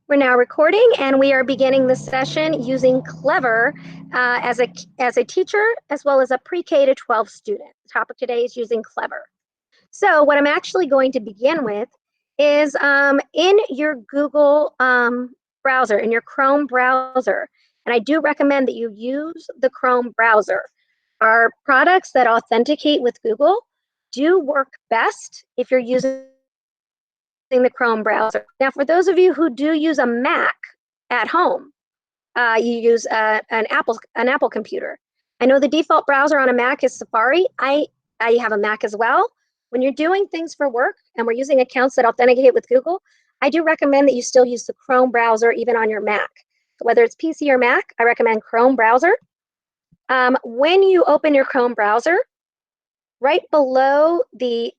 We're now recording, and we are beginning the session using Clever as a teacher as well as a pre-K to 12 student. The topic today is using Clever. So what I'm actually going to begin with is in your Google browser, in your Chrome browser, and I do recommend that you use the Chrome browser. Our products that authenticate with Google do work best if you're using the Chrome browser. Now, for those of you who do use a Mac at home, you use an Apple computer. I know the default browser on a Mac is Safari. I have a Mac as well. When you're doing things for work and we're using accounts that authenticate with Google, I do recommend that you still use the Chrome browser even on your Mac. So whether it's PC or Mac, I recommend Chrome browser. When you open your Chrome browser, right below the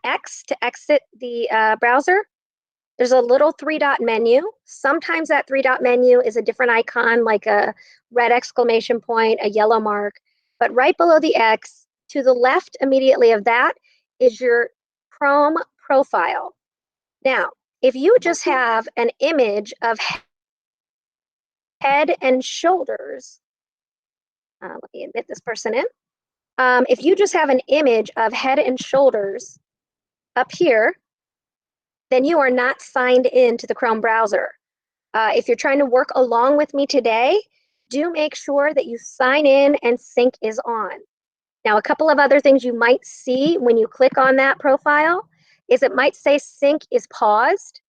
X to exit the browser, there's a little 3-dot menu. Sometimes that 3-dot menu is a different icon, like a red exclamation point, a yellow mark. But right below the X, to the left immediately of that, is your Chrome profile. Now, if you just have an image of head and shoulders, let me admit this person in. If you just have an image of head and shoulders up here, then you are not signed into the Chrome browser. If you're trying to work along with me today, do make sure that you sign in and sync is on. Now, a couple of other things you might see when you click on that profile is it might say sync is paused.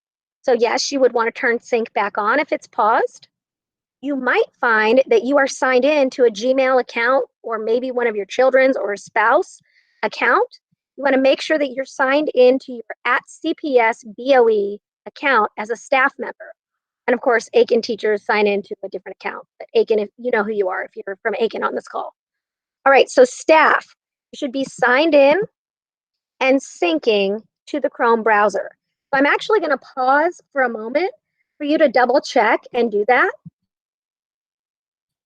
So yes, you would want to turn sync back on if it's paused. You might find that you are signed in to a Gmail account or maybe one of your children's or spouse account. You want to make sure that you're signed into your @CPS BOE account as a staff member. And of course, Aiken teachers sign into a different account. But Aiken, if you know who you are, if you're from Aiken on this call. All right, so staff, you should be signed in and syncing to the Chrome browser. So I'm actually going to pause for a moment for you to double check and do that.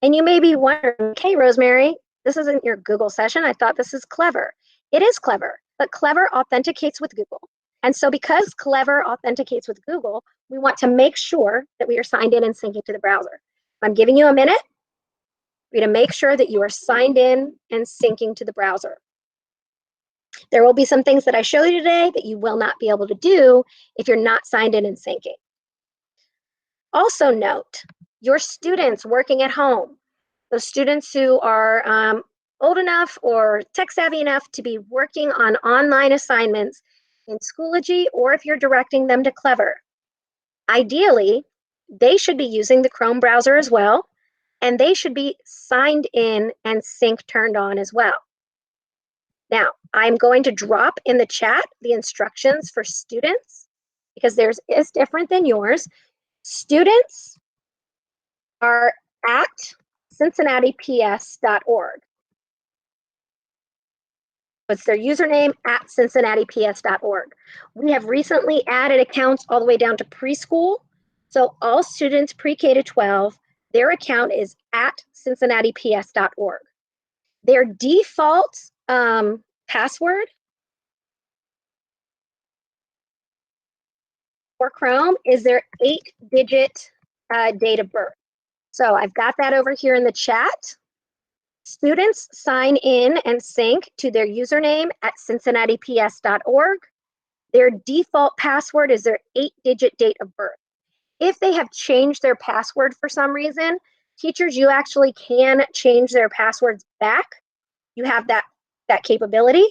And you may be wondering, okay, Rosemary, this isn't your Google session. I thought this is Clever. It is Clever, but Clever authenticates with Google. And so because Clever authenticates with Google, we want to make sure that we are signed in and syncing to the browser. I'm giving you a minute for you to make sure that you are signed in and syncing to the browser. There will be some things that I show you today that you will not be able to do if you're not signed in and syncing. Also note, your students working at home, those students who are old enough or tech savvy enough to be working on online assignments in Schoology, or if you're directing them to Clever, ideally, they should be using the Chrome browser as well, and they should be signed in and sync turned on as well. Now, I'm going to drop in the chat the instructions for students because theirs is different than yours. Students are at cincinnatips.org. It's their username at cincinnatips.org. We have recently added accounts all the way down to preschool. So all students pre-K to 12, their account is at cincinnatips.org. Their default password for Chrome is their 8-digit date of birth. So I've got that over here in the chat. Students sign in and sync to their username at cincinnatips.org. Their default password is their 8-digit date of birth. If they have changed their password for some reason, teachers, you actually can change their passwords back. You have that capability.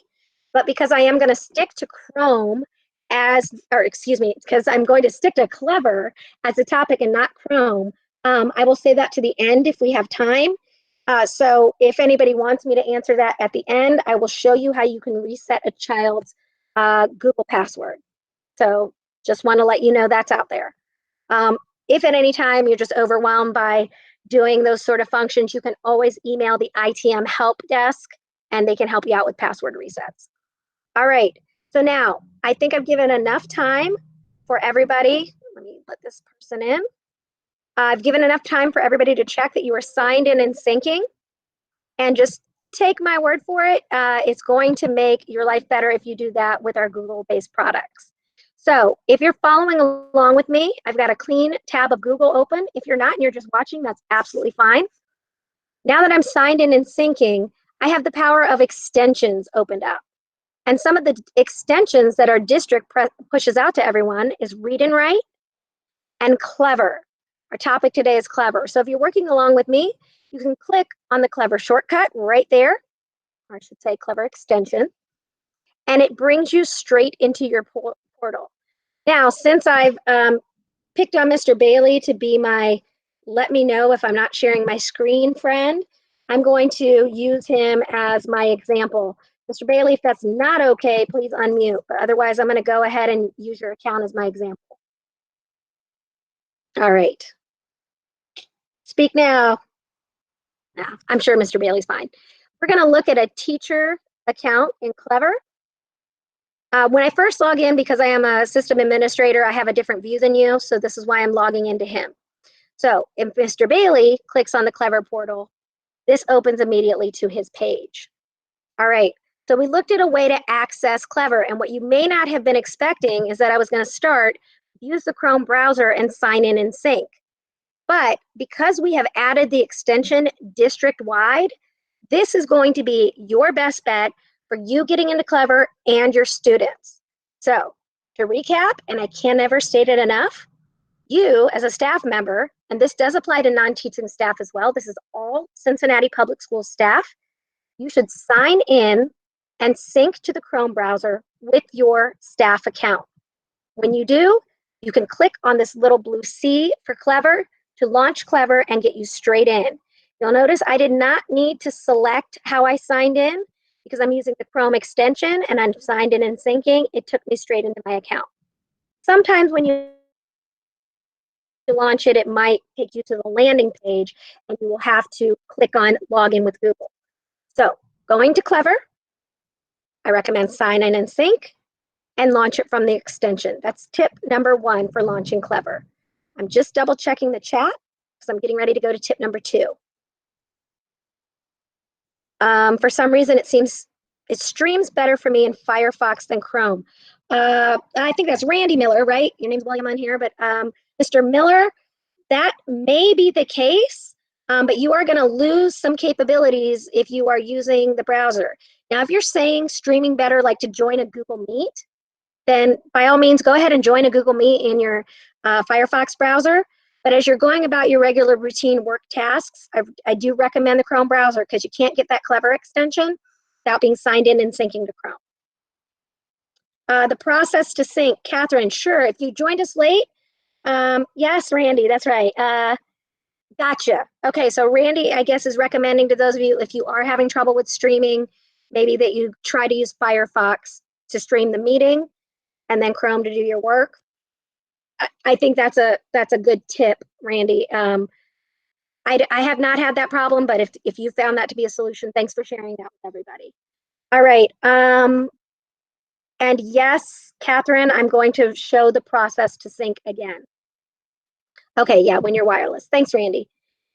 But because I am going to stick to Chrome because I'm going to stick to Clever as a topic and not Chrome, I will say that to the end if we have time. So if anybody wants me to answer that at the end, I will show you how you can reset a child's Google password. So just want to let you know that's out there. If at any time you're just overwhelmed by doing those sort of functions, you can always email the ITM help desk and they can help you out with password resets. All right, so now I think I've given enough time for everybody. Let me let this person in. I've given enough time for everybody to check that you are signed in and syncing. And just take my word for it, it's going to make your life better if you do that with our Google-based products. So if you're following along with me, I've got a clean tab of Google open. If you're not and you're just watching, that's absolutely fine. Now that I'm signed in and syncing, I have the power of extensions opened up. And some of the extensions that our district pushes out to everyone is Read and Write and Clever. Our topic today is Clever. So if you're working along with me, you can click on the Clever shortcut right there, or I should say Clever extension, and it brings you straight into your portal. Now, since I've picked on Mr. Bailey to be my let me know if I'm not sharing my screen friend, I'm going to use him as my example. Mr. Bailey, if that's not okay, please unmute. But otherwise, I'm going to go ahead and use your account as my example. All right. Speak now. No, I'm sure Mr. Bailey's fine. We're going to look at a teacher account in Clever. When I first log in, because I am a system administrator, I have a different view than you. So this is why I'm logging into him. So if Mr. Bailey clicks on the Clever portal, this opens immediately to his page. All right, so we looked at a way to access Clever, and what you may not have been expecting is that I was going to use the Chrome browser and sign in and sync. But because we have added the extension district-wide, this is going to be your best bet for you getting into Clever and your students. So to recap, and I can never state it enough, you as a staff member, and this does apply to non-teaching staff as well, this is all Cincinnati Public Schools staff, you should sign in and sync to the Chrome browser with your staff account. When you do, you can click on this little blue C for Clever to launch Clever and get you straight in. You'll notice I did not need to select how I signed in because I'm using the Chrome extension and I'm signed in and syncing. It took me straight into my account. Sometimes when you launch it, it might take you to the landing page and you will have to click on Login with Google. So going to Clever, I recommend sign in and sync and launch it from the extension. That's tip number 1 for launching Clever. I'm just double checking the chat because I'm getting ready to go to tip number 2. For some reason, it streams better for me in Firefox than Chrome. I think that's Randy Miller, right? Your name's William on here, but Mr. Miller, that may be the case, but you are going to lose some capabilities if you are using the browser. Now, if you're saying streaming better, like to join a Google Meet, then by all means, go ahead and join a Google Meet in your Firefox browser. But as you're going about your regular routine work tasks, I do recommend the Chrome browser because you can't get that Clever extension without being signed in and syncing to Chrome. The process to sync, Catherine, sure. If you joined us late, yes, Randy, that's right. Gotcha. Okay, so Randy, I guess, is recommending to those of you, if you are having trouble with streaming, maybe that you try to use Firefox to stream the meeting and then Chrome to do your work. I think that's a good tip, Randy. I have not had that problem, but if you found that to be a solution, thanks for sharing that with everybody. All right. And yes, Catherine, I'm going to show the process to sync again. Okay, yeah, when you're wireless. Thanks, Randy.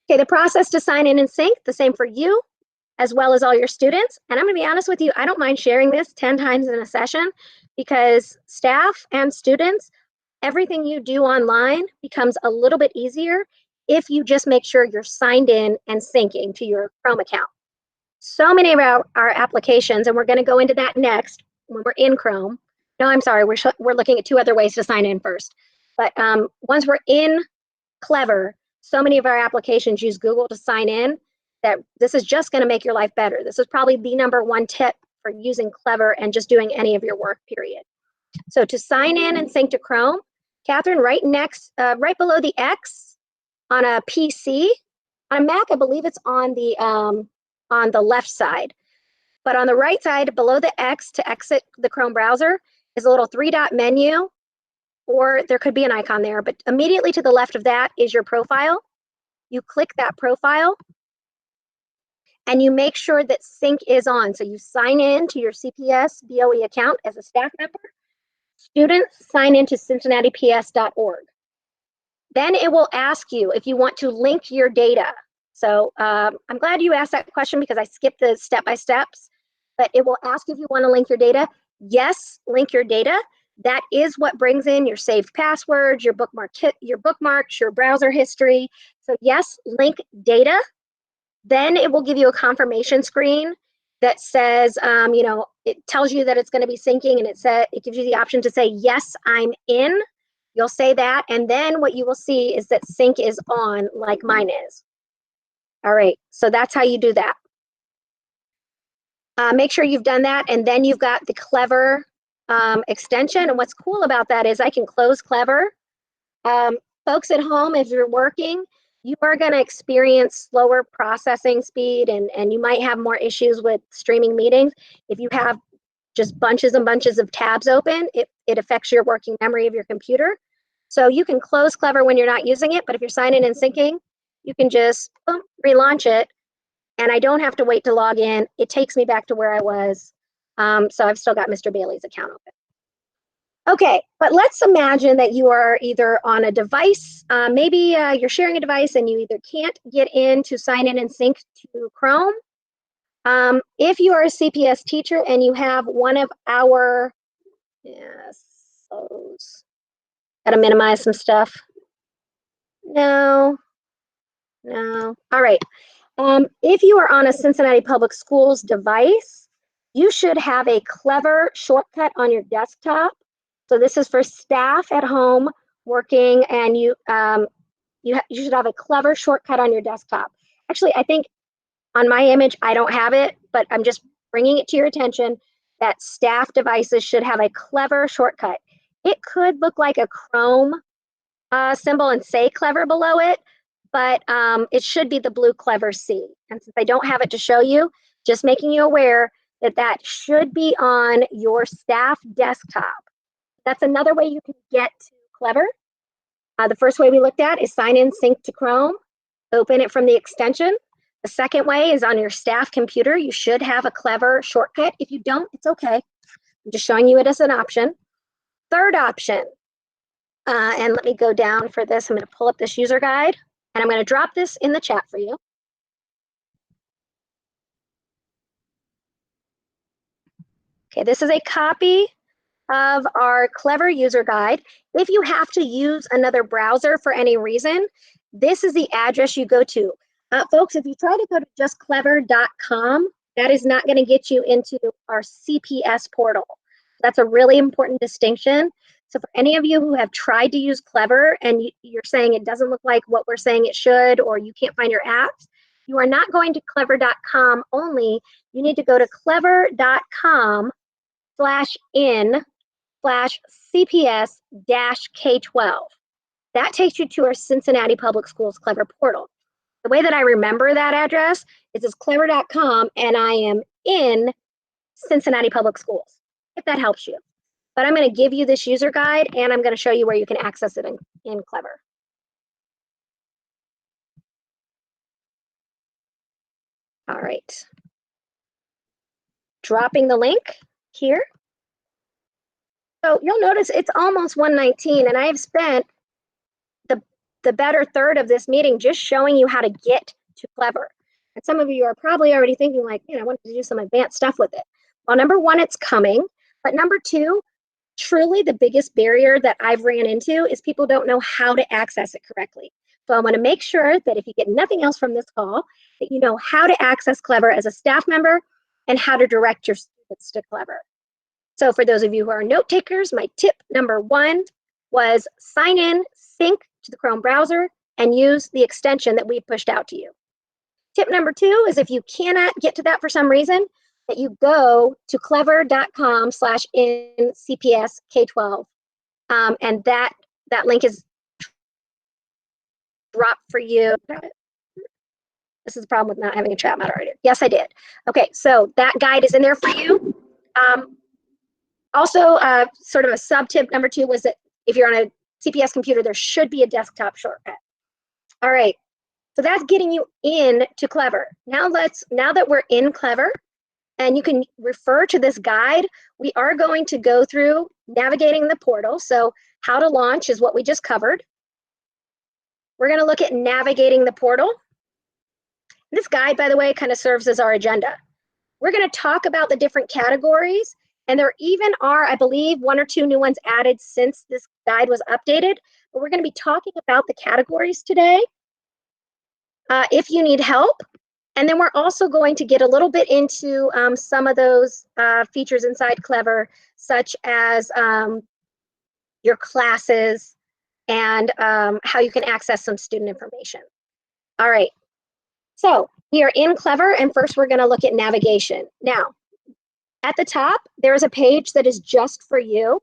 Okay, the process to sign in and sync, the same for you, as well as all your students. And I'm gonna be honest with you, I don't mind sharing this 10 times in a session because staff and students, everything you do online becomes a little bit easier if you just make sure you're signed in and syncing to your Chrome account. So many of our applications, and we're gonna go into that next when we're in Chrome. No, I'm sorry, we're looking at 2 other ways to sign in first. But once we're in Clever, so many of our applications use Google to sign in that this is just going to make your life better. This is probably the number 1 tip for using Clever and just doing any of your work, period. So to sign in and sync to Chrome, Catherine, right below the X on a PC, on a Mac, I believe it's on the left side. But on the right side, below the X to exit the Chrome browser is a little 3-dot menu, or there could be an icon there, but immediately to the left of that is your profile. You click that profile and you make sure that sync is on. So you sign in to your CPS BOE account as a staff member. Students sign into cincinnatips.org. Then it will ask you if you want to link your data. So I'm glad you asked that question because I skipped the step-by-steps, but it will ask if you want to link your data. Yes, link your data. That is what brings in your saved passwords, your bookmarks, your browser history. So yes, link data. Then it will give you a confirmation screen that says, it tells you that it's going to be syncing, and it gives you the option to say, yes, I'm in. You'll say that, and then what you will see is that sync is on, like mine is. All right, so that's how you do that. Make sure you've done that, and then you've got the Clever extension. And what's cool about that is I can close Clever. Folks at home, if you're working, you are going to experience slower processing speed, and you might have more issues with streaming meetings. If you have just bunches and bunches of tabs open, it affects your working memory of your computer. So you can close Clever when you're not using it, but if you're signing and syncing, you can just relaunch it, and I don't have to wait to log in. It takes me back to where I was. So I've still got Mr. Bailey's account open. Okay, but let's imagine that you are either on a device, maybe you're sharing a device and you either can't get in to sign in and sync to Chrome. If you are a CPS teacher and you have one of our, gotta minimize some stuff. No. All right. If you are on a Cincinnati Public Schools device, you should have a Clever shortcut on your desktop. So this is for staff at home working, and you should have a Clever shortcut on your desktop. Actually, I think on my image, I don't have it, but I'm just bringing it to your attention that staff devices should have a Clever shortcut. It could look like a Chrome symbol and say Clever below it, but it should be the blue Clever C. And since I don't have it to show you, just making you aware that that should be on your staff desktop. That's another way you can get to Clever. The first way we looked at is sign in, sync to Chrome, open it from the extension. The second way is on your staff computer. You should have a Clever shortcut. If you don't, it's okay. I'm just showing you it as an option. Third option, and let me go down for this. I'm going to pull up this user guide, and I'm going to drop this in the chat for you. Okay, this is a copy of our Clever user guide. If you have to use another browser for any reason, this is the address you go to. Folks, if you try to go to justclever.com, that is not going to get you into our CPS portal. That's a really important distinction. So for any of you who have tried to use Clever and you're saying it doesn't look like what we're saying it should, or you can't find your apps, you are not going to clever.com only. You need to go to clever.com/in/CPS-K12. That takes you to our Cincinnati Public Schools Clever portal. The way that I remember that address is it's clever.com, and I am in Cincinnati Public Schools, if that helps you. But I'm going to give you this user guide, and I'm going to show you where you can access it in Clever. All right. Dropping the link here. So you'll notice it's almost 1:19, and I have spent the better third of this meeting just showing you how to get to Clever. And some of you are probably already thinking like, I wanted to do some advanced stuff with it. Well, number one, it's coming. But number two, truly the biggest barrier that I've ran into is people don't know how to access it correctly. So I want to make sure that if you get nothing else from this call, that you know how to access Clever as a staff member and how to direct your students to Clever. So for those of you who are note takers, my tip number one was sign in, sync to the Chrome browser, and use the extension that we pushed out to you. Tip number two is if you cannot get to that for some reason, that you go to clever.com/in/CPS-K12. And that link is dropped for you. This is the problem with not having a chat moderator. Yes, I did. Okay, so that guide is in there for you. Also, sort of a sub-tip number two was that if you're on a CPS computer, there should be a desktop shortcut. All right, so that's getting you in to Clever. Now that we're in Clever, and you can refer to this guide, we are going to go through navigating the portal. So how to launch is what we just covered. We're going to look at navigating the portal. This guide, by the way, kind of serves as our agenda. We're going to talk about the different categories, And there even are, I believe, one or two new ones added since this guide was updated. But we're going to be talking about the categories today. If you need help, and then we're also going to get a little bit into some of those features inside Clever, such as your classes and how you can access some student information. All right, so we are in Clever, and first we're going to look at navigation. Now, at the top, there is a page that is just for you.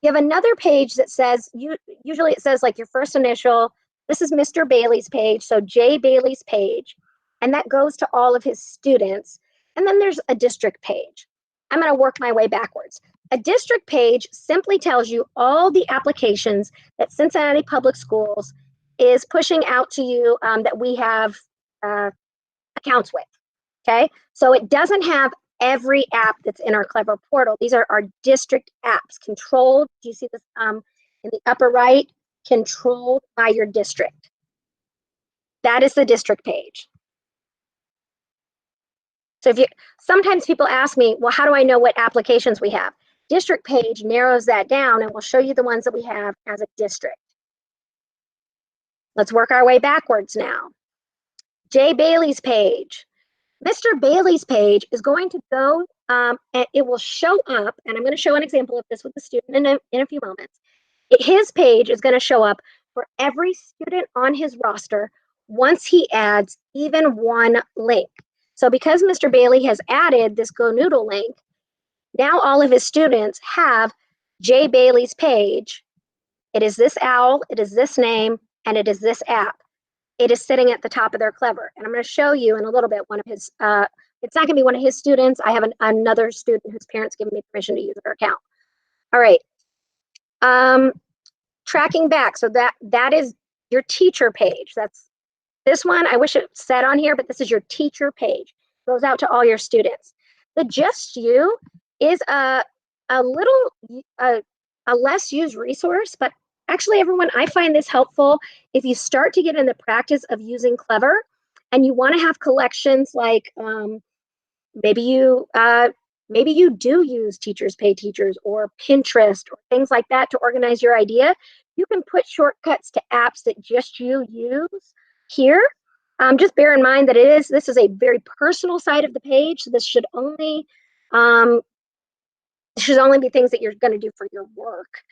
You have another page that says, usually it says like your first initial. This is Mr. Bailey's page, so J. Bailey's page, and that goes to all of his students. And then there's a district page. I'm going to work my way backwards. A district page simply tells you all the applications that Cincinnati Public Schools is pushing out to you that we have accounts with. Okay, so it doesn't have every app that's in our Clever portal. These are our district apps, controlled. Do you see this in the upper right? Controlled by your district. That is the district page. So sometimes people ask me, well, how do I know what applications we have? District page narrows that down and will show you the ones that we have as a district. Let's work our way backwards now. J. Bailey's page. Mr. Bailey's page is going to go and it will show up, and I'm going to show an example of this with the student in a few moments. His page is going to show up for every student on his roster once he adds even one link. So because Mr. Bailey has added this Go Noodle link, now all of his students have J. Bailey's page. It is this owl, it is this name, and it is this app. It is sitting at the top of their Clever. And I'm going to show you in a little bit one of his, it's not going to be one of his students. I have another student whose parents give me permission to use their account. All right. Tracking back. So that is your teacher page. That's this one. I wish it said on here, but this is your teacher page. It goes out to all your students. The Just You is a less used resource, but actually, everyone, I find this helpful if you start to get in the practice of using Clever and you want to have collections like maybe you do use Teachers Pay Teachers or Pinterest or things like that to organize your idea. You can put shortcuts to apps that just you use here. Just bear in mind that this is a very personal side of the page. So this should only be things that you're going to do for your work.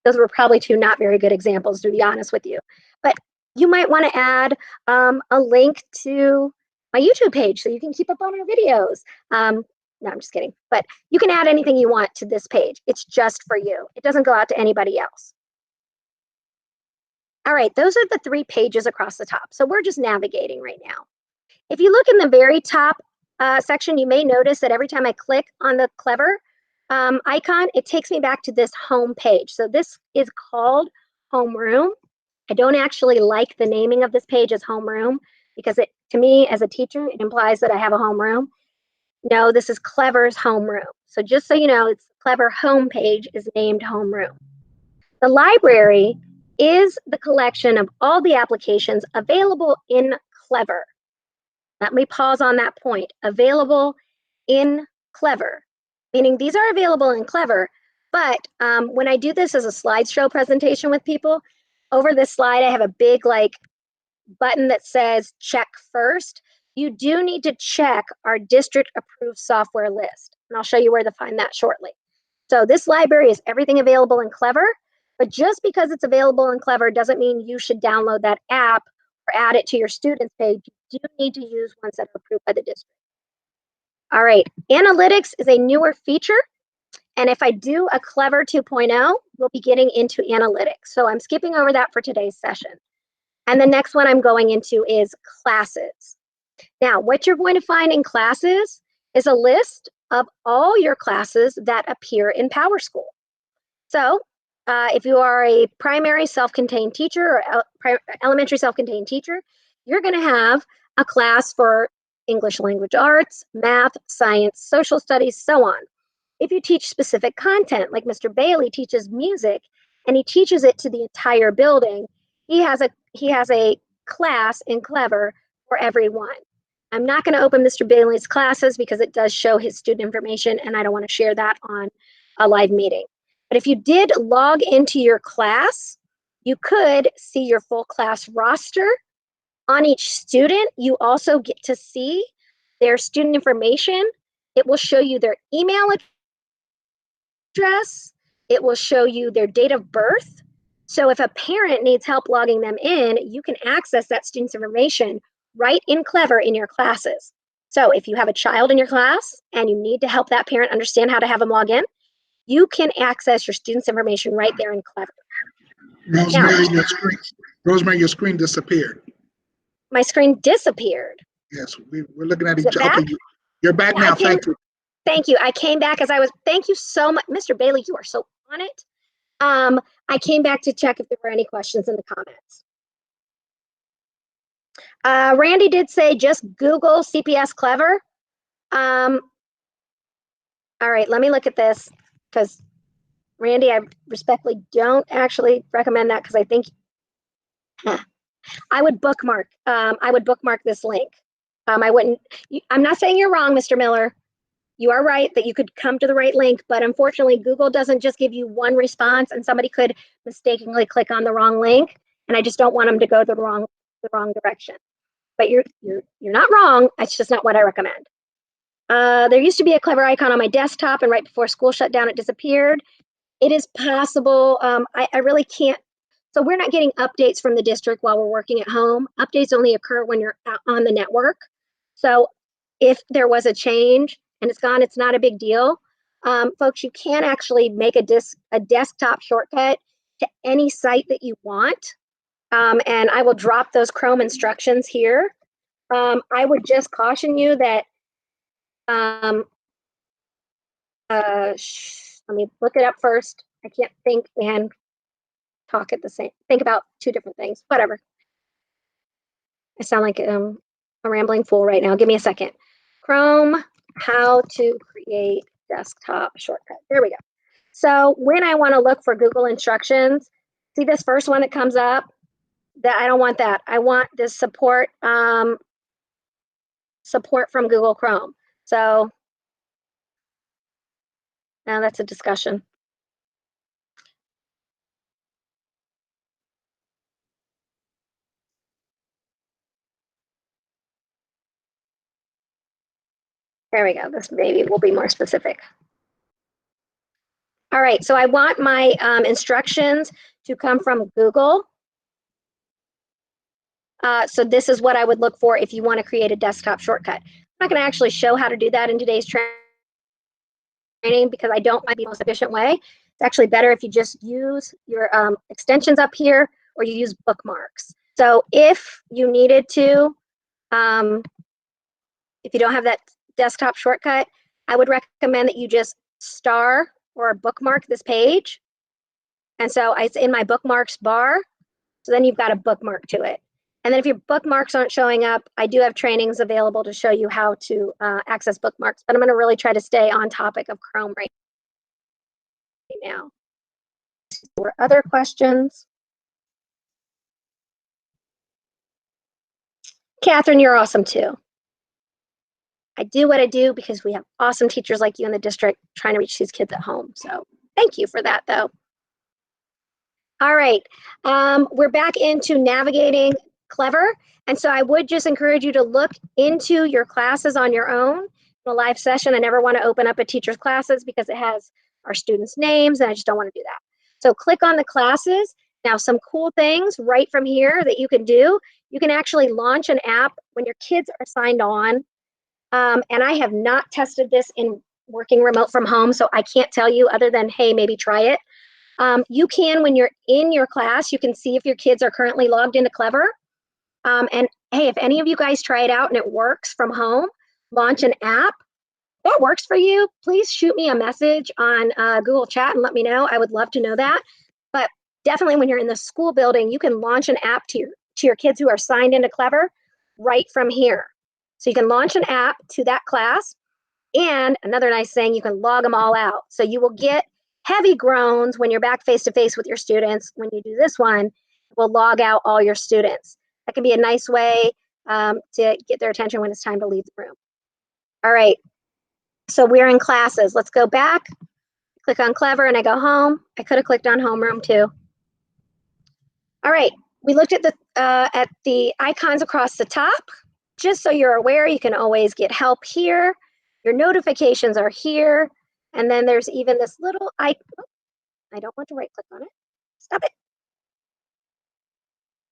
Those were probably two not very good examples, to be honest with you. But you might want to add a link to my YouTube page so you can keep up on our videos. No, I'm just kidding. But you can add anything you want to this page. It's just for you. It doesn't go out to anybody else. All right, those are the 3 pages across the top. So we're just navigating right now. If you look in the very top section, you may notice that every time I click on the Clever icon, it takes me back to this home page. So this is called Homeroom. I don't actually like the naming of this page as Homeroom because to me as a teacher, it implies that I have a homeroom. No, this is Clever's Homeroom. So just so you know, it's Clever home page is named Homeroom. The library is the collection of all the applications available in Clever. Let me pause on that point. Available in Clever, meaning these are available in Clever, but when I do this as a slideshow presentation with people, over this slide, I have a big button that says check first. You do need to check our district approved software list, and I'll show you where to find that shortly. So this library is everything available in Clever, but just because it's available in Clever doesn't mean you should download that app or add it to your students page. You do need to use ones that are approved by the district. All right, analytics is a newer feature. And if I do a Clever 2.0, we'll be getting into analytics. So I'm skipping over that for today's session. And the next one I'm going into is classes. Now, what you're going to find in classes is a list of all your classes that appear in PowerSchool. So if you are a primary self-contained teacher or elementary self-contained teacher, you're going to have a class for English language arts, math, science, social studies, so on. If you teach specific content, like Mr. Bailey teaches music, and he teaches it to the entire building, he has a class in Clever for everyone. I'm not going to open Mr. Bailey's classes because it does show his student information and I don't want to share that on a live meeting. But if you did log into your class, you could see your full class roster. On each student, you also get to see their student information. It will show you their email address. It will show you their date of birth. So if a parent needs help logging them in, you can access that student's information right in Clever in your classes. So if you have a child in your class and you need to help that parent understand how to have them log in, you can access your student's information right there in Clever. Rosemary, your screen disappeared. My screen disappeared. Yes, we're looking at each other. Okay, you're back now. Thank you. Thank you. I came back as I was. Thank you so much, Mr. Bailey. You are so on it. I came back to check if there were any questions in the comments. Randy did say just Google CPS Clever. All right, let me look at this because Randy, I respectfully don't actually recommend that because I think I would bookmark. I would bookmark this link. I wouldn't. I'm not saying you're wrong, Mr. Miller. You are right that you could come to the right link, but unfortunately, Google doesn't just give you one response, and somebody could mistakenly click on the wrong link, and I just don't want them to go the wrong direction. But you're not wrong. It's just not what I recommend. There used to be a Clever icon on my desktop, and right before school shut down, it disappeared. It is possible. I really can't. So we're not getting updates from the district while we're working at home. Updates only occur when you're on the network. So if there was a change and it's gone, it's not a big deal. Folks, you can actually make a desktop shortcut to any site that you want. And I will drop those Chrome instructions here. I would just caution you that, let me look it up first. I can't think and talk at the same, think about two different things, whatever. I sound like a rambling fool right now. Give me a second. Chrome, how to create desktop shortcut. There we go. So when I want to look for Google instructions, see this first one that comes up? That I don't want that. I want this support support from Google Chrome. So now that's a discussion. There we go. This maybe will be more specific. All right, so I want my instructions to come from Google. So this is what I would look for if you want to create a desktop shortcut. I'm not going to actually show how to do that in today's training because I don't find the most efficient way. It's actually better if you just use your extensions up here or you use bookmarks. So if you needed to, if you don't have that desktop shortcut, I would recommend that you just star or bookmark this page. And so it's in my bookmarks bar. So then you've got a bookmark to it. And then if your bookmarks aren't showing up, I do have trainings available to show you how to access bookmarks, but I'm going to really try to stay on topic of Chrome right now. Or other questions? Catherine, you're awesome too. I do what I do because we have awesome teachers like you in the district trying to reach these kids at home. So thank you for that though. All right, we're back into navigating Clever. And so I would just encourage you to look into your classes on your own. In a live session, I never want to open up a teacher's classes because it has our students' names and I just don't want to do that. So click on the classes. Now, some cool things right from here that you can do. You can actually launch an app when your kids are signed on. And I have not tested this in working remote from home, so I can't tell you other than, hey, maybe try it. You can, when you're in your class, you can see if your kids are currently logged into Clever. And hey, if any of you guys try it out and it works from home, launch an app that works for you, please shoot me a message on Google Chat and let me know. I would love to know that. But definitely when you're in the school building, you can launch an app to your kids who are signed into Clever right from here. So you can launch an app to that class. And another nice thing, you can log them all out. So you will get heavy groans when you're back face-to-face with your students. When you do this one, it will log out all your students. That can be a nice way to get their attention when it's time to leave the room. All right, so we're in classes. Let's go back, click on Clever, and I go home. I could have clicked on homeroom too. All right, we looked at the icons across the top. Just so you're aware, you can always get help here. Your notifications are here. And then there's even this little icon. I don't want to right click on it. Stop it.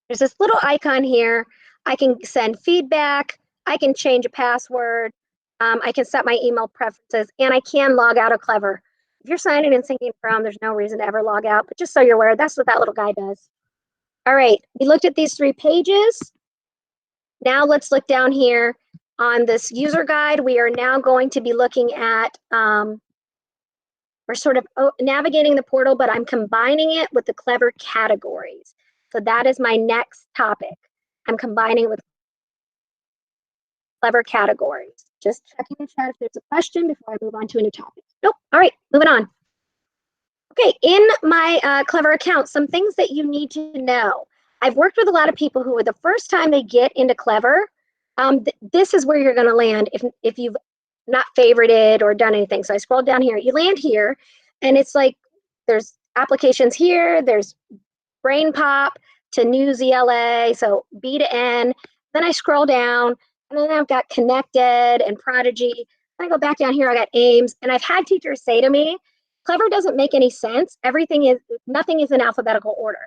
There's this little icon here. I can send feedback. I can change a password. I can set my email preferences, and I can log out of Clever. If you're signing and syncing from, there's no reason to ever log out, but just so you're aware, that's what that little guy does. All right, we looked at these 3 pages. Now let's look down here on this user guide. We are now going to be looking at, we're sort of navigating the portal, but I'm combining it with the Clever categories. So that is my next topic. I'm combining with Clever categories. Just checking the chat if there's a question before I move on to a new topic. Nope. All right, moving on. Okay, in my Clever account, some things that you need to know. I've worked with a lot of people who are the first time they get into Clever, this is where you're going to land if you've not favorited or done anything. So I scroll down here, you land here, and it's like there's applications here, there's Brain Pop to News ELA, so B to N. Then I scroll down, and then I've got Connected and Prodigy. Then I go back down here, I got Ames, and I've had teachers say to me, Clever doesn't make any sense. Nothing is in alphabetical order.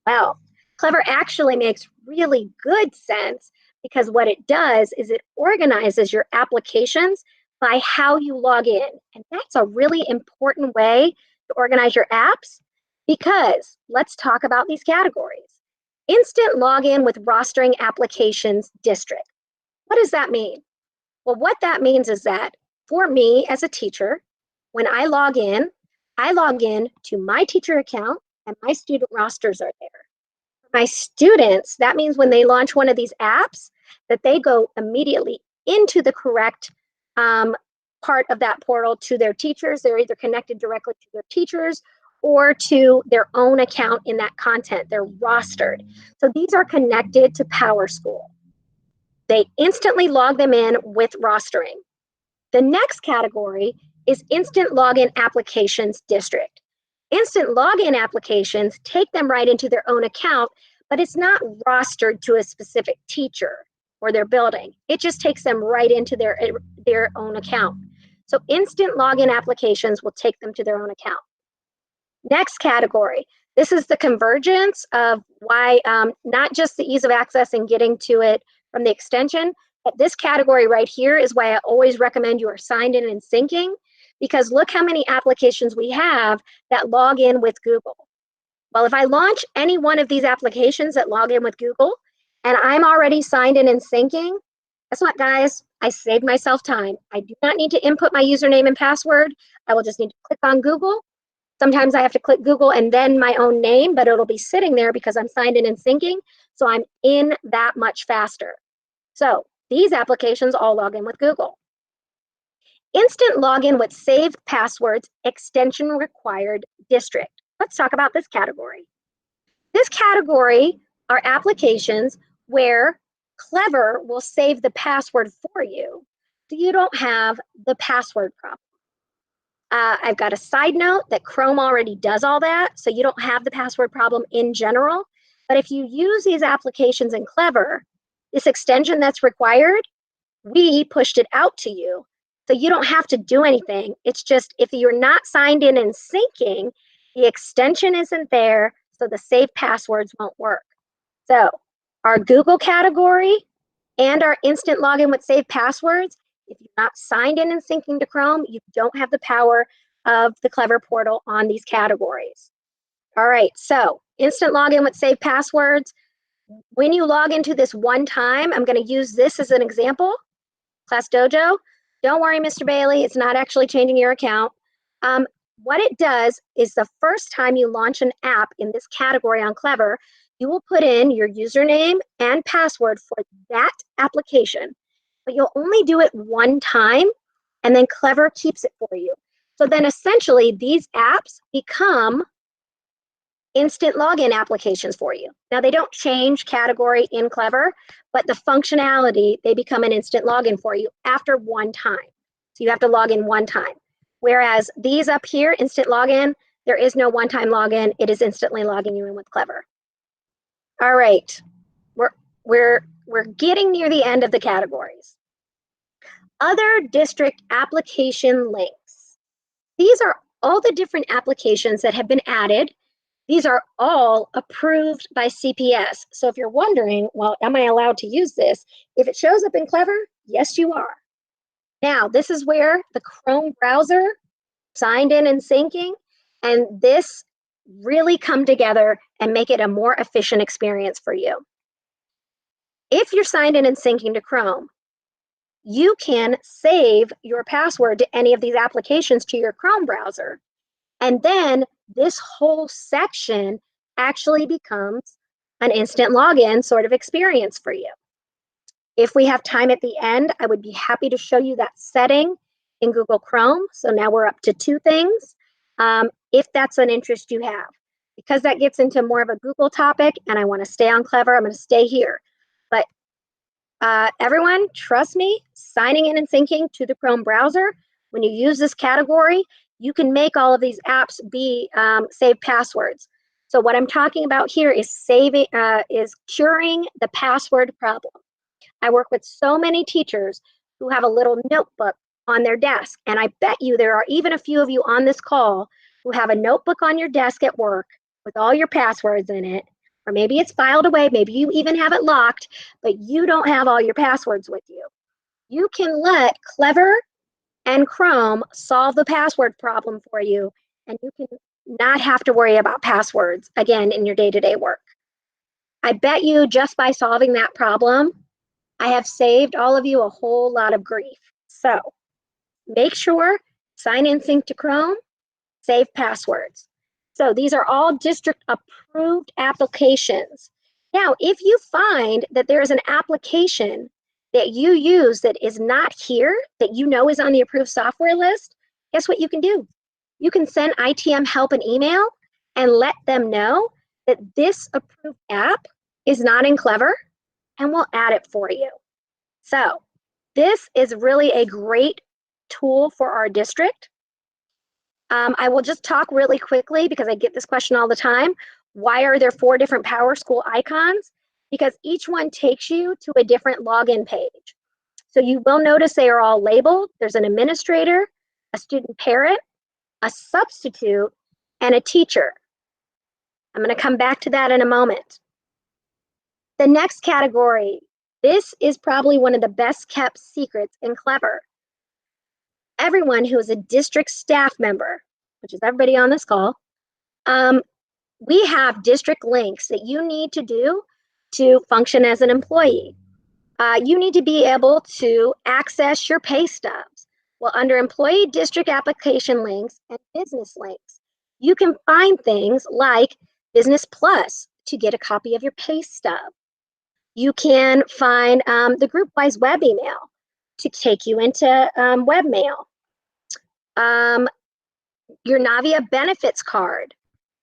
Well, Clever actually makes really good sense because what it does is it organizes your applications by how you log in. And that's a really important way to organize your apps because let's talk about these categories. Instant login with rostering applications district. What does that mean? Well, what that means is that for me as a teacher, when I log in to my teacher account and my student rosters are there. For my students, that means when they launch one of these apps, that they go immediately into the correct part of that portal to their teachers. They're either connected directly to their teachers or to their own account in that content. They're rostered. So these are connected to PowerSchool. They instantly log them in with rostering. The next category is instant login applications district. Instant login applications take them right into their own account, but it's not rostered to a specific teacher or their building. It just takes them right into their own account. So instant login applications will take them to their own account. Next category, this is the convergence of why not just the ease of access and getting to it from the extension, but this category right here is why I always recommend you are signed in and syncing, because look how many applications we have that log in with Google. Well, if I launch any one of these applications that log in with Google and I'm already signed in and syncing, guess what, guys? I saved myself time. I do not need to input my username and password. I will just need to click on Google. Sometimes I have to click Google and then my own name, but it'll be sitting there because I'm signed in and syncing. So I'm in that much faster. So these applications all log in with Google. Instant login with saved passwords, extension required district. Let's talk about this category. This category are applications where Clever will save the password for you, so you don't have the password problem. I've got a side note that Chrome already does all that, so you don't have the password problem in general. But if you use these applications in Clever, this extension that's required, we pushed it out to you. So you don't have to do anything. It's just if you're not signed in and syncing, the extension isn't there, so the saved passwords won't work. So our Google category and our instant login with saved passwords, if you're not signed in and syncing to Chrome, you don't have the power of the Clever portal on these categories. All right, so instant login with saved passwords. When you log into this one time, I'm going to use this as an example. Class Dojo, don't worry, Mr. Bailey, it's not actually changing your account. What it does is the first time you launch an app in this category on Clever, you will put in your username and password for that application, but you'll only do it one time, and then Clever keeps it for you. So then essentially these apps become instant login applications for you. Now, they don't change category in Clever, but the functionality, they become an instant login for you after one time. So you have to log in one time. Whereas these up here, instant login, there is no one-time login. It is instantly logging you in with Clever. All right, we're getting near the end of the categories. Other district application links. These are all the different applications that have been added. These are all approved by CPS. So if you're wondering, well, am I allowed to use this? If it shows up in Clever, yes, you are. Now, this is where the Chrome browser, signed in and syncing, and this really come together and make it a more efficient experience for you. If you're signed in and syncing to Chrome, you can save your password to any of these applications to your Chrome browser. And then this whole section actually becomes an instant login sort of experience for you. If we have time at the end, I would be happy to show you that setting in Google Chrome. So now we're up to 2 things, if that's an interest you have. Because that gets into more of a Google topic and I want to stay on Clever, I'm going to stay here. But everyone, trust me, signing in and syncing to the Chrome browser, when you use this category, you can make all of these apps be saved passwords. So what I'm talking about here is curing the password problem. I work with so many teachers who have a little notebook on their desk, and I bet you there are even a few of you on this call who have a notebook on your desk at work with all your passwords in it, or maybe it's filed away, maybe you even have it locked, but you don't have all your passwords with you. You can let Clever and Chrome solve the password problem for you, and you can not have to worry about passwords again in your day-to-day work. I bet you just by solving that problem, I have saved all of you a whole lot of grief. So make sure, sign in sync to Chrome, save passwords. So these are all district approved applications. Now, if you find that there is an application that you use that is not here, that you know is on the approved software list, guess what you can do? You can send ITM help an email and let them know that this approved app is not in Clever, and we'll add it for you. So this is really a great tool for our district. I will just talk really quickly because I get this question all the time. Why are there 4 different PowerSchool icons? Because each one takes you to a different login page. So you will notice they are all labeled. There's an administrator, a student parent, a substitute, and a teacher. I'm going to come back to that in a moment. The next category, this is probably one of the best kept secrets in Clever. Everyone who is a district staff member, which is everybody on this call, we have district links that you need to do to function as an employee. You need to be able to access your pay stubs. Well, under employee district application links and business links, you can find things like Business Plus to get a copy of your pay stub. You can find the group-wise web email to take you into webmail. Your Navia benefits card,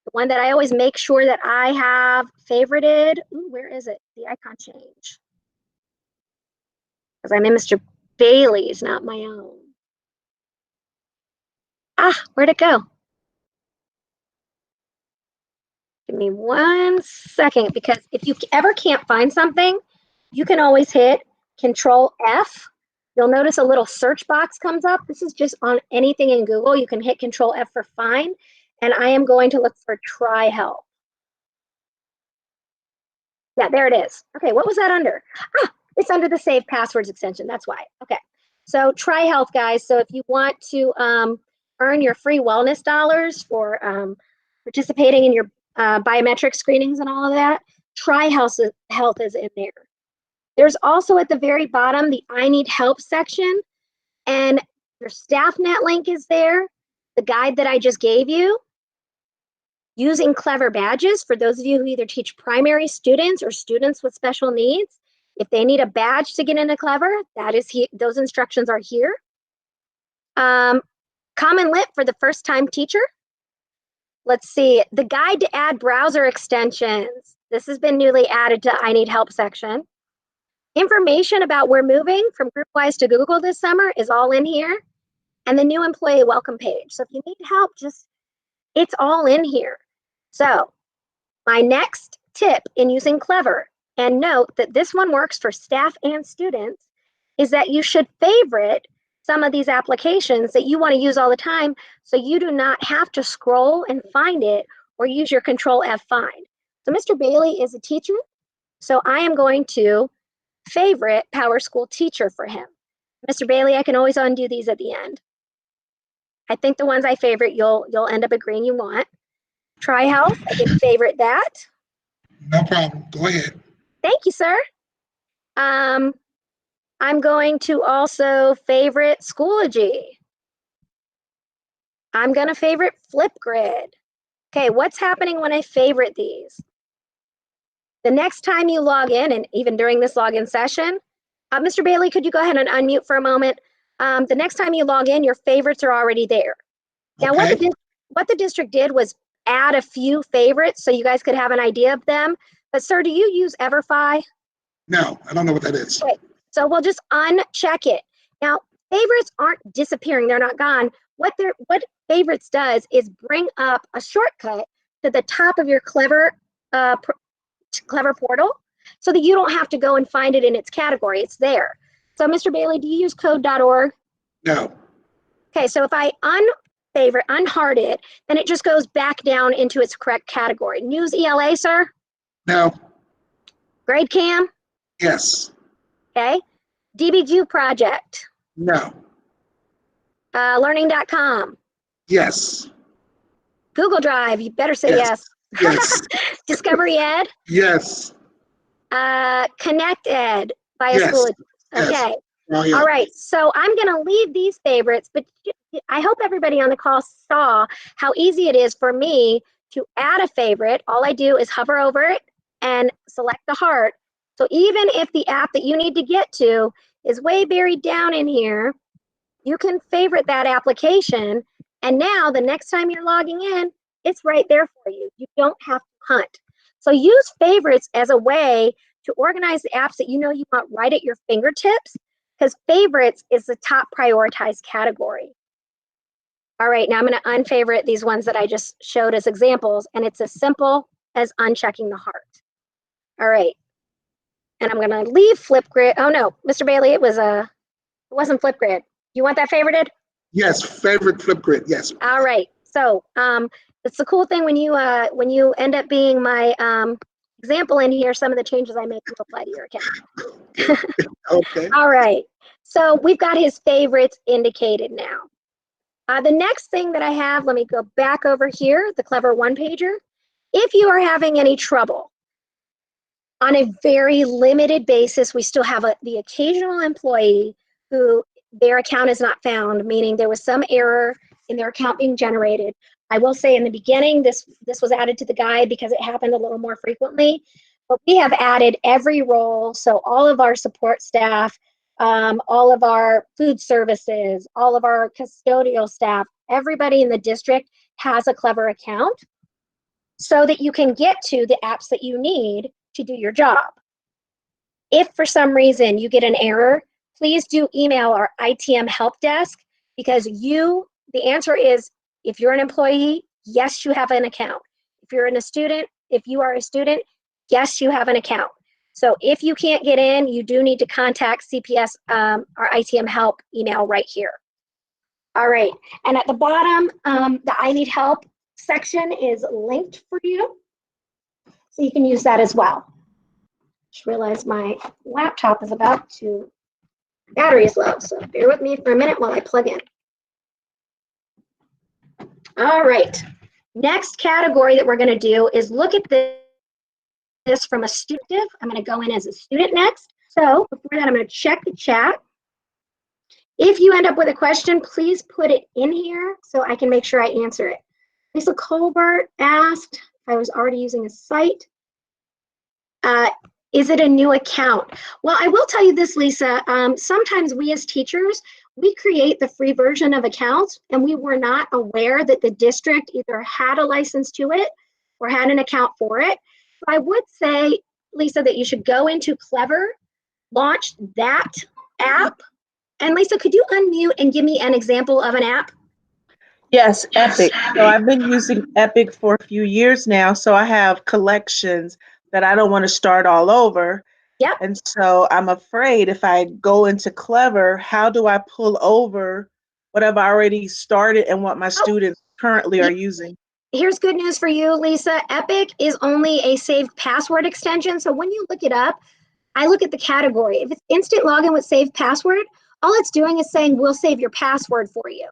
the one that I always make sure that I have favorited. Ooh, where is it? The icon change. Because I'm in Mr. Bailey's, not my own. Where'd it go? Give me 1 second, because if you ever can't find something, you can always hit Control F. You'll notice a little search box comes up. This is just on anything in Google. You can hit Control F for find, and I am going to look for Try Help. Yeah, there it is. Okay, what was that under? It's under the Save Passwords extension. That's why. Okay, so Try Health, guys. So if you want to earn your free wellness dollars for participating in your biometric screenings and all of that, Try Health is in there. There's also at the very bottom the I Need Help section, and your StaffNet link is there. The guide that I just gave you. Using Clever badges for those of you who either teach primary students or students with special needs. If they need a badge to get into Clever, that is those instructions are here. Common Lit for the first-time teacher. Let's see, the guide to add browser extensions. This has been newly added to I Need Help section. Information about we're moving from GroupWise to Google this summer is all in here. And the new employee welcome page. So if you need help, it's all in here. So my next tip in using Clever, and note that this one works for staff and students, is that you should favorite some of these applications that you want to use all the time so you do not have to scroll and find it or use your Control F find. So Mr. Bailey is a teacher, so I am going to favorite Power School Teacher for him. Mr. Bailey, I can always undo these at the end. I think the ones I favorite, you'll end up agreeing you want. Try Health, I can favorite that. No problem. Go ahead. Thank you, sir. I'm going to also favorite Schoology. I'm going to favorite Flipgrid. Okay, what's happening when I favorite these? The next time you log in, and even during this login session, Mr. Bailey, could you go ahead and unmute for a moment? The next time you log in, your favorites are already there. Now, Okay. what the district did was add a few favorites so you guys could have an idea of them. But sir, do you use Everfi? No, I don't know what that is. Okay, so we'll just uncheck it. Now, favorites aren't disappearing, they're not gone. What favorites does is bring up a shortcut to the top of your Clever portal so that you don't have to go and find it in its category. It's there. So Mr. Bailey, do you use code.org? No. Okay, so if I unheart it, then it just goes back down into its correct category. News ELA, sir? No. GradeCam? Yes. Okay. DBQ Project? No. Learning.com? Yes. Google Drive? You better say yes. Yes. Discovery Ed? Yes. Connect Ed via Yes. Schoology? Yes. Okay. Oh, yeah. All right, so I'm going to leave these favorites, but I hope everybody on the call saw how easy it is for me to add a favorite. All I do is hover over it and select the heart. So even if the app that you need to get to is way buried down in here, you can favorite that application. And now the next time you're logging in, it's right there for you. You don't have to hunt. So use favorites as a way to organize the apps that you know you want right at your fingertips, because favorites is the top prioritized category. All right, now I'm going to unfavorite these ones that I just showed as examples, and it's as simple as unchecking the heart. All right, and I'm going to leave Flipgrid. Oh no, Mr. Bailey, it wasn't Flipgrid. You want that favorited? Yes, favorite Flipgrid. Yes. All right, so it's the cool thing when you end up being my example in here, some of the changes I make will apply to your account. Okay. All right, so we've got his favorites indicated now. The next thing that I have, let me go back over here, the Clever one-pager. If you are having any trouble, on a very limited basis, we still have the occasional employee who their account is not found, meaning there was some error in their account being generated. I will say in the beginning, this was added to the guide because it happened a little more frequently, but we have added every role, so all of our support staff, all of our food services, all of our custodial staff, everybody in the district has a Clever account so that you can get to the apps that you need to do your job. If for some reason you get an error, please do email our ITM help desk, because the answer is, if you're an employee, yes, you have an account. If you are a student, yes, you have an account. So if you can't get in, you do need to contact CPS, our ITM help email right here. All right, and at the bottom, the I Need Help section is linked for you, so you can use that as well. Just realized my laptop is about to, battery is low, so bear with me for a minute while I plug in. All right, next category that we're going to do is look at this from a student. I'm going to go in as a student next. So before that, I'm going to check the chat. If you end up with a question, please put it in here so I can make sure I answer it. Lisa Colbert asked if I was already using a site. Is it a new account? Well, I will tell you this, Lisa. Sometimes we as teachers, we create the free version of accounts, and we were not aware that the district either had a license to it or had an account for it. So I would say, Lisa, that you should go into Clever, launch that app. And Lisa, could you unmute and give me an example of an app? Yes, Epic. So I've been using Epic for a few years now. So I have collections that I don't want to start all over. Yep. And so I'm afraid if I go into Clever, how do I pull over what I've already started and what my students currently are using? Here's good news for you, Lisa. Epic is only a saved password extension. So when you look it up, I look at the category. If it's instant login with saved password, all it's doing is saying, we'll save your password for you.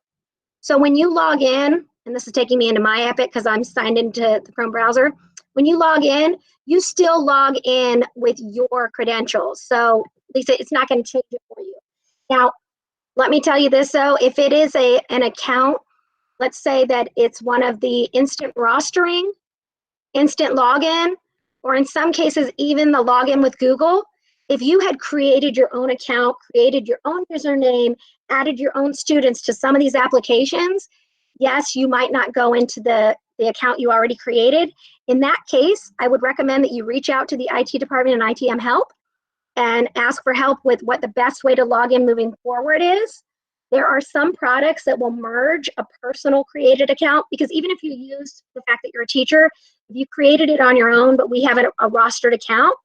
So when you log in, and this is taking me into my Epic because I'm signed into the Chrome browser. When you log in, you still log in with your credentials. So Lisa, it's not going to change it for you. Now, let me tell you this though, if it is an account, let's say that it's one of the instant rostering, instant login, or in some cases, even the login with Google, if you had created your own account, created your own username, added your own students to some of these applications, yes, you might not go into the account you already created. In that case, I would recommend that you reach out to the IT department and ITM help and ask for help with what the best way to log in moving forward is. There are some products that will merge a personal created account, because even if you use the fact that you're a teacher, if you created it on your own, but we have a rostered account,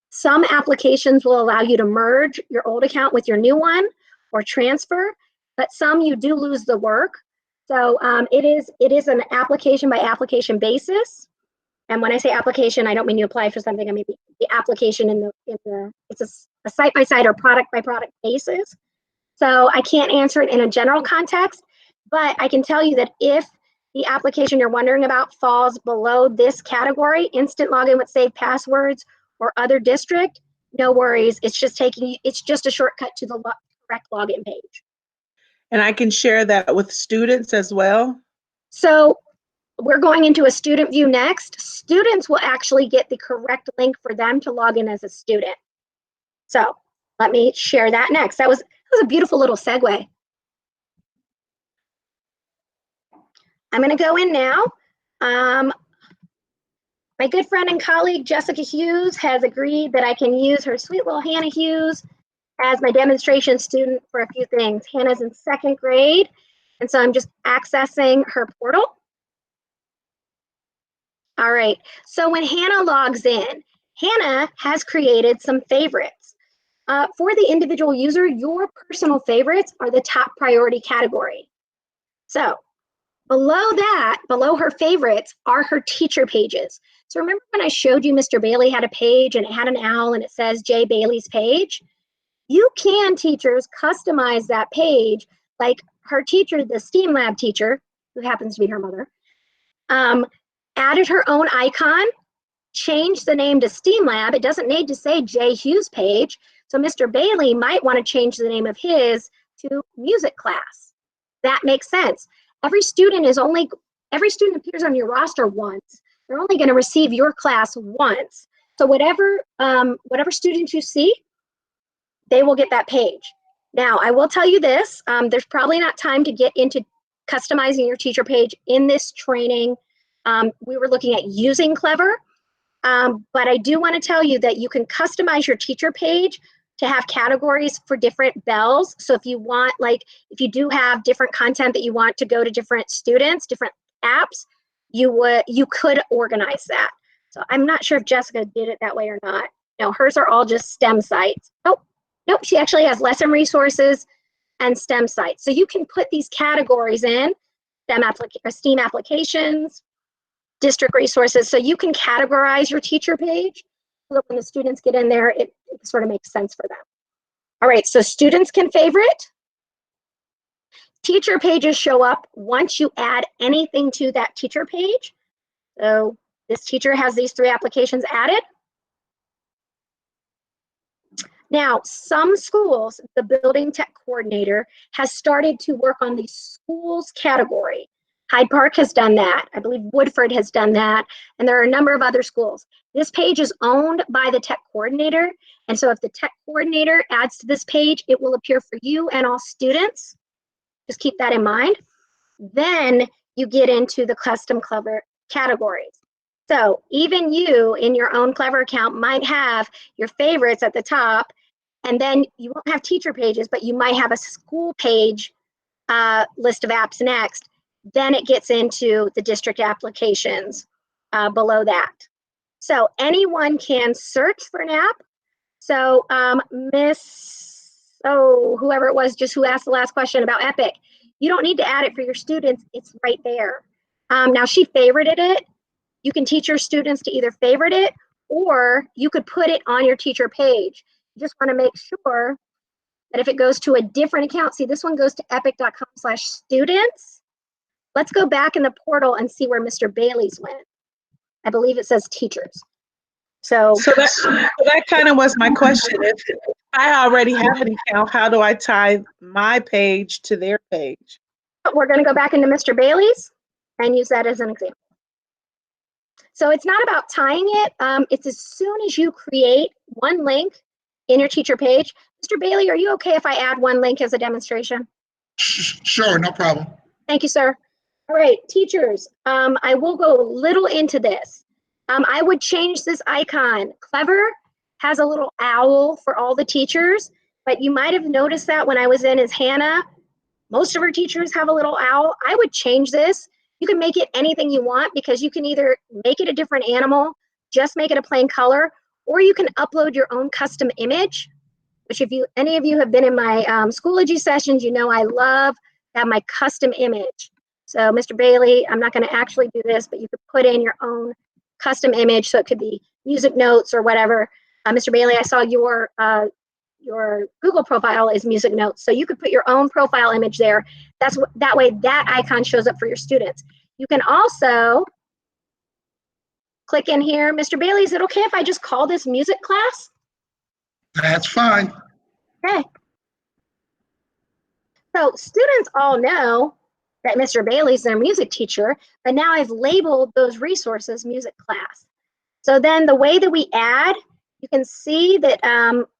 some applications will allow you to merge your old account with your new one or transfer, but some you do lose the work. So it is an application by application basis. And when I say application, I don't mean you apply for something. I mean the application in the it's a site by site or product by product basis. So I can't answer it in a general context, but I can tell you that if the application you're wondering about falls below this category, instant login with saved passwords or other district, no worries. It's just a shortcut to the correct login page. And I can share that with students as well. So we're going into a student view next. Students will actually get the correct link for them to log in as a student. So let me share that next. That was a beautiful little segue. I'm going to go in now. My good friend and colleague, Jessica Hughes, has agreed that I can use her sweet little Hannah Hughes as my demonstration student for a few things. Hannah's in 2nd grade, and so I'm just accessing her portal. All right, so when Hannah logs in, Hannah has created some favorites. For the individual user, your personal favorites are the top priority category. So below that, below her favorites, are her teacher pages. So remember when I showed you Mr. Bailey had a page and it had an owl and it says J. Bailey's page? You can, teachers, customize that page. Like her teacher, the STEAM lab teacher, who happens to be her mother, added her own icon, changed the name to STEAM lab. It doesn't need to say J. Hughes page. So Mr. Bailey might want to change the name of his to music class. That makes sense. Every student appears on your roster once. They're only going to receive your class once. So whatever students you see, they will get that page. Now, I will tell you this, there's probably not time to get into customizing your teacher page in this training. We were looking at using Clever, but I do want to tell you that you can customize your teacher page to have categories for different bells. So if you want, if you do have different content that you want to go to different students, different apps, you could organize that. So I'm not sure if Jessica did it that way or not. No, hers are all just STEM sites. Oh, nope, she actually has lesson resources and STEM sites. So you can put these categories in, STEAM applications, district resources, so you can categorize your teacher page so that when the students get in there, it sort of makes sense for them. All right, so students can favorite. Teacher pages show up once you add anything to that teacher page. So this teacher has these 3 applications added. Now, some schools, the building tech coordinator has started to work on the schools category. Hyde Park has done that. I believe Woodford has done that. And there are a number of other schools. This page is owned by the tech coordinator. And so if the tech coordinator adds to this page, it will appear for you and all students. Just keep that in mind. Then you get into the custom Clever categories. So even you in your own Clever account might have your favorites at the top, and then you won't have teacher pages, but you might have a school page list of apps next. Then it gets into the district applications below that. So anyone can search for an app. So whoever it was just who asked the last question about Epic, you don't need to add it for your students. It's right there. Now she favorited it. You can teach your students to either favorite it or you could put it on your teacher page. You just want to make sure that if it goes to a different account, see this one goes to epic.com/students. Let's go back in the portal and see where Mr. Bailey's went. I believe it says teachers. So that kind of was my question. If I already have an account, how do I tie my page to their page? We're going to go back into Mr. Bailey's and use that as an example. So it's not about tying it. It's as soon as you create one link in your teacher page. Mr. Bailey, are you okay if I add one link as a demonstration? Sure, no problem. Thank you, sir. All right, teachers, I will go a little into this. I would change this icon. Clever has a little owl for all the teachers, but you might have noticed that when I was in as Hannah, most of our teachers have a little owl. I would change this. You can make it anything you want because you can either make it a different animal, just make it a plain color, or you can upload your own custom image, which if any of you have been in my Schoology sessions, you know I love to have my custom image. So Mr. Bailey, I'm not going to actually do this, but you could put in your own custom image. So it could be music notes or whatever. Mr. Bailey, I saw your Google profile is music notes. So you could put your own profile image there. That way that icon shows up for your students. You can also click in here. Mr. Bailey, is it okay if I just call this music class? That's fine. Okay. So students all know that Mr. Bailey's their music teacher, but now I've labeled those resources music class. So then the way that we add, you can see that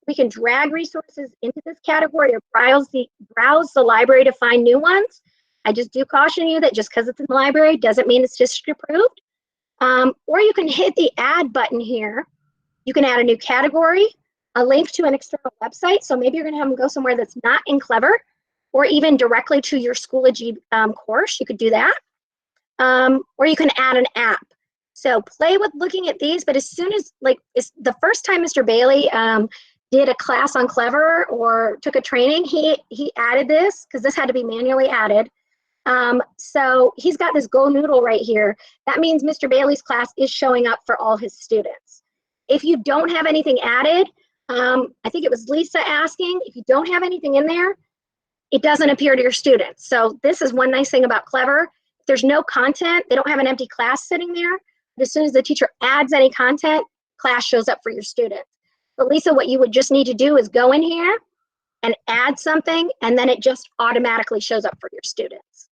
we can drag resources into this category or browse the library to find new ones. I just do caution you that just because it's in the library doesn't mean it's district approved. Or you can hit the add button here. You can add a new category, a link to an external website. So maybe you're going to have them go somewhere that's not in Clever, or even directly to your Schoology course. You could do that. Or you can add an app. So play with looking at these, but as soon as, it's the first time Mr. Bailey did a class on Clever or took a training, he added this because this had to be manually added. So he's got this Go Noodle right here. That means Mr. Bailey's class is showing up for all his students. If you don't have anything added, I think it was Lisa asking, if you don't have anything in there, it doesn't appear to your students. So this is one nice thing about Clever. If there's no content, they don't have an empty class sitting there. But as soon as the teacher adds any content, class shows up for your students. But Lisa, what you would just need to do is go in here and add something, and then it just automatically shows up for your students.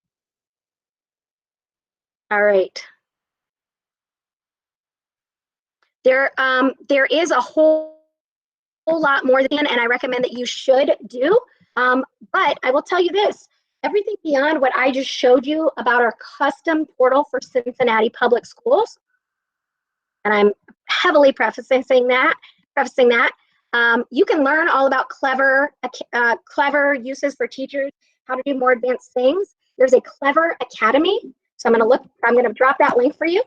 All right. There is a whole lot more than, and I recommend that you should do. But I will tell you this, everything beyond what I just showed you about our custom portal for Cincinnati Public Schools, and I'm heavily prefacing that, you can learn all about Clever uses for teachers, how to do more advanced things. There's a Clever Academy. So I'm going to drop that link for you.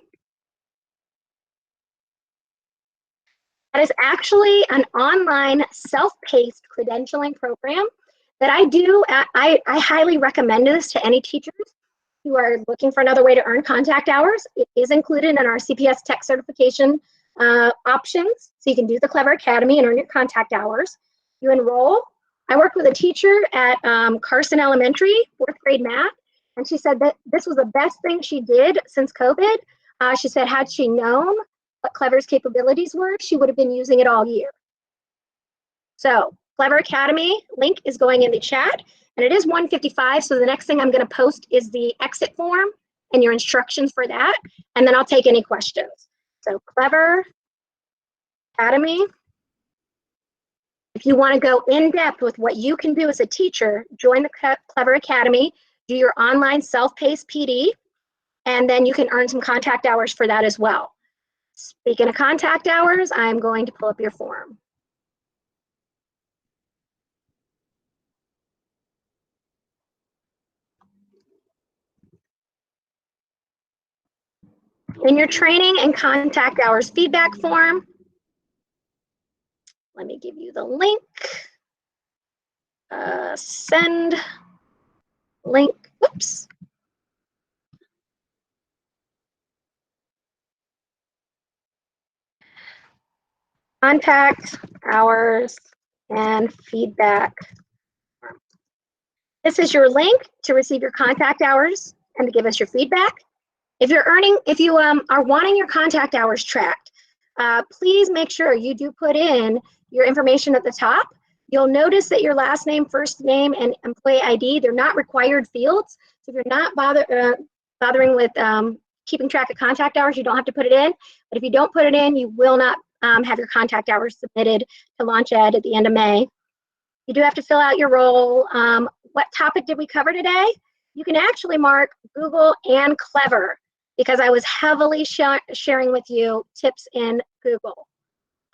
That is actually an online self-paced credentialing program that I do. I highly recommend this to any teachers who are looking for another way to earn contact hours. It is included in our CPS Tech certification options. So you can do the Clever Academy and earn your contact hours. You enroll. I worked with a teacher at Carson Elementary, 4th grade math, and she said that this was the best thing she did since COVID. She said, had she known what Clever's capabilities were, she would have been using it all year. So Clever Academy link is going in the chat, and it is 1:55. So the next thing I'm going to post is the exit form, and your instructions for that, and then I'll take any questions. So Clever Academy. If you want to go in depth with what you can do as a teacher, join the Clever Academy, do your online self-paced PD, and then you can earn some contact hours for that as well. Speaking of contact hours, I'm going to pull up your form. In your training and contact hours feedback form, let me give you the link. Send link, whoops. Contact hours and feedback. This is your link to receive your contact hours and to give us your feedback. If you are wanting your contact hours tracked, please make sure you do put in your information at the top. You'll notice that your last name, first name, and employee ID, they're not required fields. So if you're not bothering with keeping track of contact hours, you don't have to put it in. But if you don't put it in, you will not have your contact hours submitted to LaunchEd at the end of May. You do have to fill out your role. What topic did we cover today? You can actually mark Google and Clever because I was heavily sharing with you tips in Google.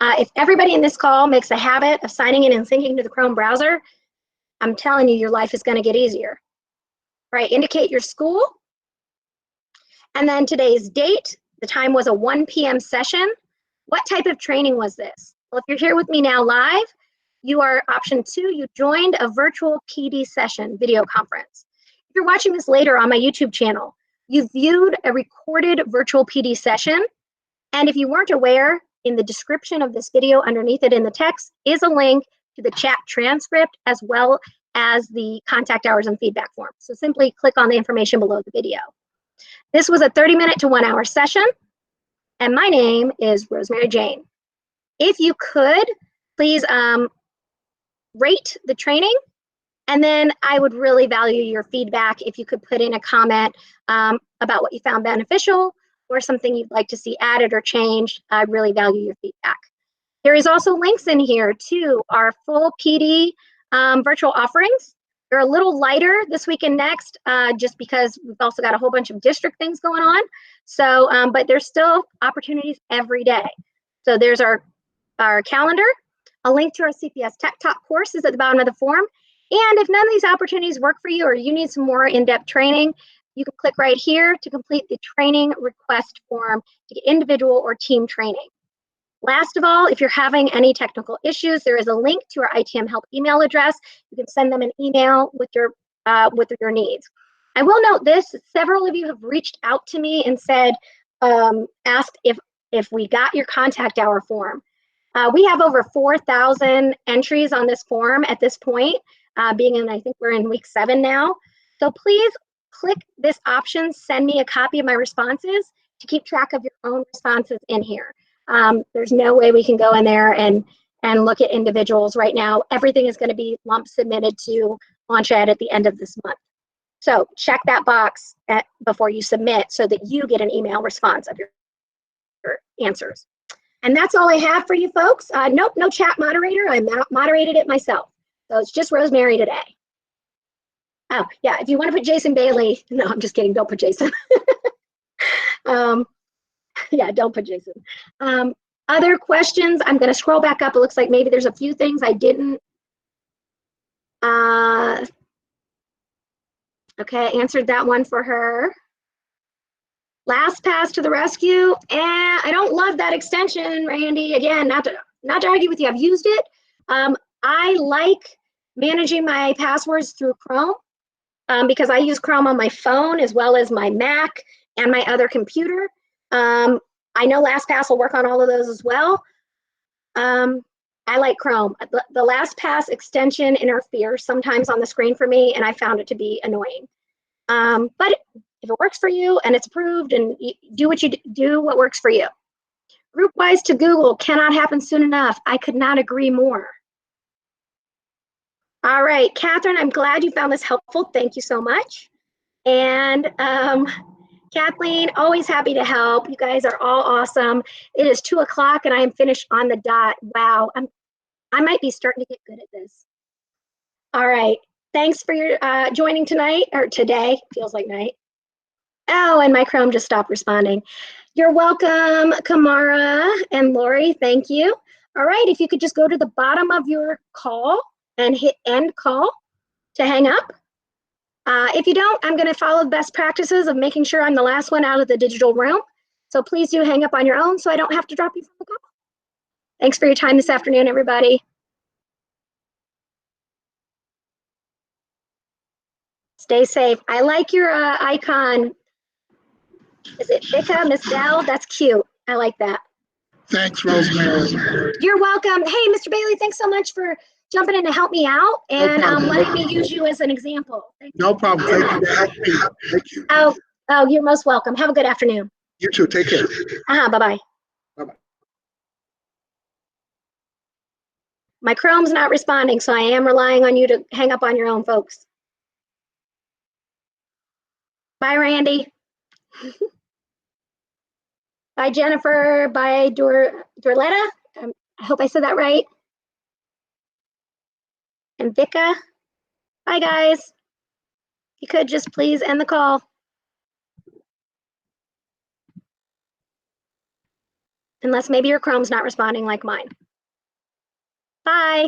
If everybody in this call makes a habit of signing in and syncing to the Chrome browser, I'm telling you, your life is going to get easier. Right? Indicate your school. And then today's date, the time was a 1 p.m. session. What type of training was this? Well, if you're here with me now live, you are option 2, you joined a virtual PD session, video conference. If you're watching this later on my YouTube channel, you viewed a recorded virtual PD session. And if you weren't aware, in the description of this video, underneath it in the text, is a link to the chat transcript as well as the contact hours and feedback form. So simply click on the information below the video. This was a 30-minute to 1 hour session, and my name is Rosemary Jane. If you could, please rate the training, and then I would really value your feedback if you could put in a comment about what you found beneficial or something you'd like to see added or changed. I really value your feedback. There is also links in here to our full PD virtual offerings. They're a little lighter this week and next, just because we've also got a whole bunch of district things going on. So, but there's still opportunities every day. So there's our calendar. A link to our CPS Tech Talk course is at the bottom of the form. And if none of these opportunities work for you or you need some more in-depth training, you can click right here to complete the training request form to get individual or team training. Last of all, if you're having any technical issues, there is a link to our ITM Help email address. You can send them an email with your needs. I will note this, several of you have reached out to me and said, asked if we got your contact hour form. We have over 4,000 entries on this form at this point, I think we're in week 7 now. So please click this option, send me a copy of my responses to keep track of your own responses in here. There's no way we can go in there and look at individuals right now. Everything is going to be lump submitted to LaunchEd at the end of this month. So check that box before you submit so that you get an email response of your answers. And that's all I have for you folks. Nope, no chat moderator. I moderated it myself. So it's just Rosemary today. Oh, yeah, if you want to put Jason Bailey, no, I'm just kidding. Don't put Jason. Yeah, don't put Jason. Other questions? I'm going to scroll back up. It looks like maybe there's a few things I didn't. Okay, I answered that one for her. LastPass to the rescue. I don't love that extension, Randy. Again, not to argue with you. I've used it. I like managing my passwords through Chrome because I use Chrome on my phone as well as my Mac and my other computer. I know LastPass will work on all of those as well. I like Chrome. The LastPass extension interferes sometimes on the screen for me, and I found it to be annoying. But if it works for you and it's approved, and you do what works for you. Group-wise to Google cannot happen soon enough. I could not agree more. All right, Catherine, I'm glad you found this helpful. Thank you so much. And Kathleen, always happy to help. You guys are all awesome. It is 2 o'clock and I am finished on the dot. Wow, I might be starting to get good at this. All right, thanks for your joining tonight, or today, feels like night. Oh, and my Chrome just stopped responding. You're welcome, Kamara and Lori, thank you. All right, if you could just go to the bottom of your call and hit end call to hang up. If you don't, I'm going to follow the best practices of making sure I'm the last one out of the digital room. So please do hang up on your own so I don't have to drop you from the call. Thanks for your time this afternoon, everybody. Stay safe. I like your icon. Is it Vika, Miss Dell? That's cute. I like that. Thanks, Rosemary. You're welcome. Hey, Mr. Bailey, thanks so much for jumping in to help me out and letting me use you as an example. No problem. Thank you for helping me. Thank you. Oh, you're most welcome. Have a good afternoon. You too. Take care. Bye-bye. Bye-bye. My Chrome's not responding, so I am relying on you to hang up on your own, folks. Bye, Randy. Bye, Jennifer. Bye, Dorletta. I hope I said that right. And Vika. Bye, guys. If you could just please end the call. Unless maybe your Chrome's not responding like mine. Bye.